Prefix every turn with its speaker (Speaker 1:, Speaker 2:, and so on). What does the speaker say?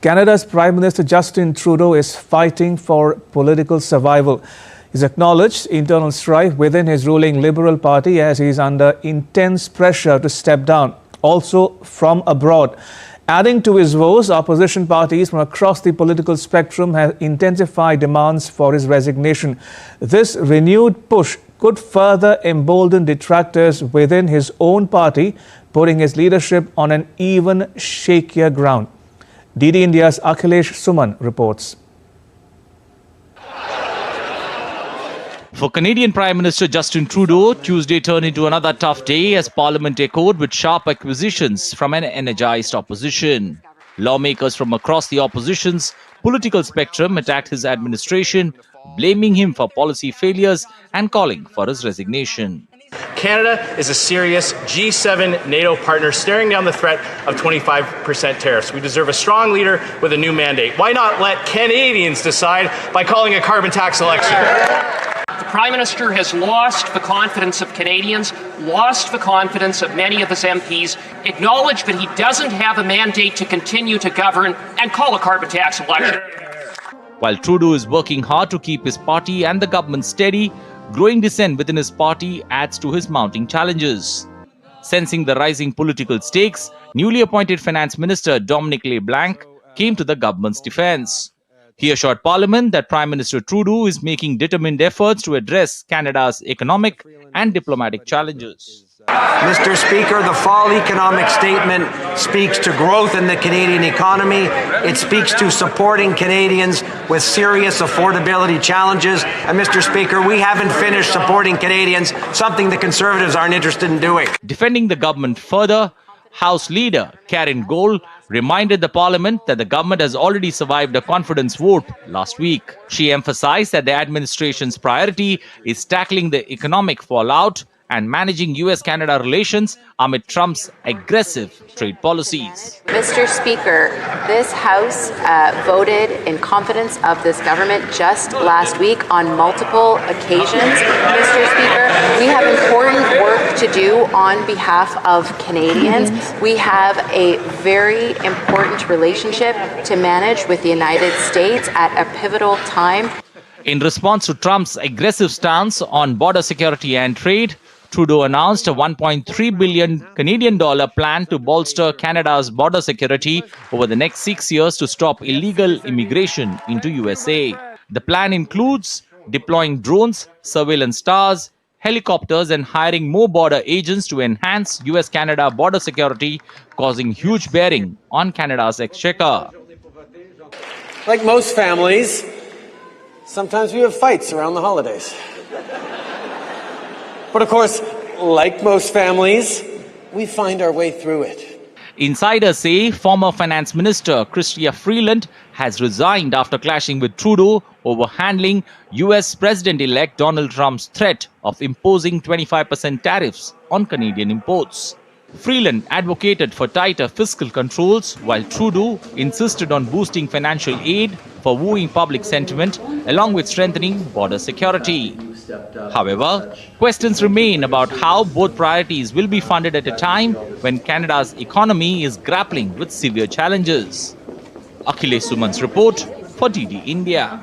Speaker 1: Canada's Prime Minister Justin Trudeau is fighting for political survival. He's acknowledged internal strife within his ruling Liberal Party as he's under intense pressure to step down, also from abroad. Adding to his woes, opposition parties from across the political spectrum have intensified demands for his resignation. This renewed push could further embolden detractors within his own party, putting his leadership on an even shakier ground. DD India's Akhilesh Suman reports.
Speaker 2: For Canadian Prime Minister Justin Trudeau, Tuesday turned into another tough day as Parliament echoed with sharp accusations from an energized opposition. Lawmakers from across the opposition's political spectrum attacked his administration, blaming him for policy failures and calling for his resignation.
Speaker 3: Canada is a serious G7 NATO partner staring down the threat of 25% tariffs. We deserve a strong leader with a new mandate. Why not let Canadians decide by calling a carbon tax election?
Speaker 4: The Prime Minister has lost the confidence of Canadians, lost the confidence of many of his MPs, acknowledged that he doesn't have a mandate to continue to govern, and call a carbon tax election.
Speaker 2: While Trudeau is working hard to keep his party and the government steady, growing dissent within his party adds to his mounting challenges. Sensing the rising political stakes, newly appointed Finance Minister Dominic LeBlanc came to the government's defense. He assured Parliament that Prime Minister Trudeau is making determined efforts to address Canada's economic and diplomatic challenges.
Speaker 5: Mr. Speaker, the fall economic statement speaks to growth in the Canadian economy. It speaks to supporting Canadians with serious affordability challenges. And Mr. Speaker, we haven't finished supporting Canadians, something the Conservatives aren't interested in doing.
Speaker 2: Defending the government further, House Leader Karen Gold reminded the Parliament that the government has already survived a confidence vote last week. She emphasized that the administration's priority is tackling the economic fallout and managing US-Canada relations amid Trump's aggressive trade policies.
Speaker 6: Mr. Speaker, this House voted in confidence of this government just last week on multiple occasions. Mr. Speaker, we have important work to do on behalf of Canadians. We have a very important relationship to manage with the United States at a pivotal time.
Speaker 2: In response to Trump's aggressive stance on border security and trade, Trudeau announced a $1.3 billion Canadian plan to bolster Canada's border security over the next 6 years to stop illegal immigration into USA. The plan includes deploying drones, surveillance towers, helicopters, and hiring more border agents to enhance US-Canada border security, causing huge bearing on Canada's exchequer.
Speaker 7: Like most families, sometimes we have fights around the holidays. But of course, like most families, we find our way through it.
Speaker 2: Insiders say former Finance Minister Chrystia Freeland has resigned after clashing with Trudeau over handling US President-elect Donald Trump's threat of imposing 25% tariffs on Canadian imports. Freeland advocated for tighter fiscal controls, while Trudeau insisted on boosting financial aid for wooing public sentiment, along with strengthening border security. However, questions remain about how both priorities will be funded at a time when Canada's economy is grappling with severe challenges. Akhilesh Suman's report for DD India.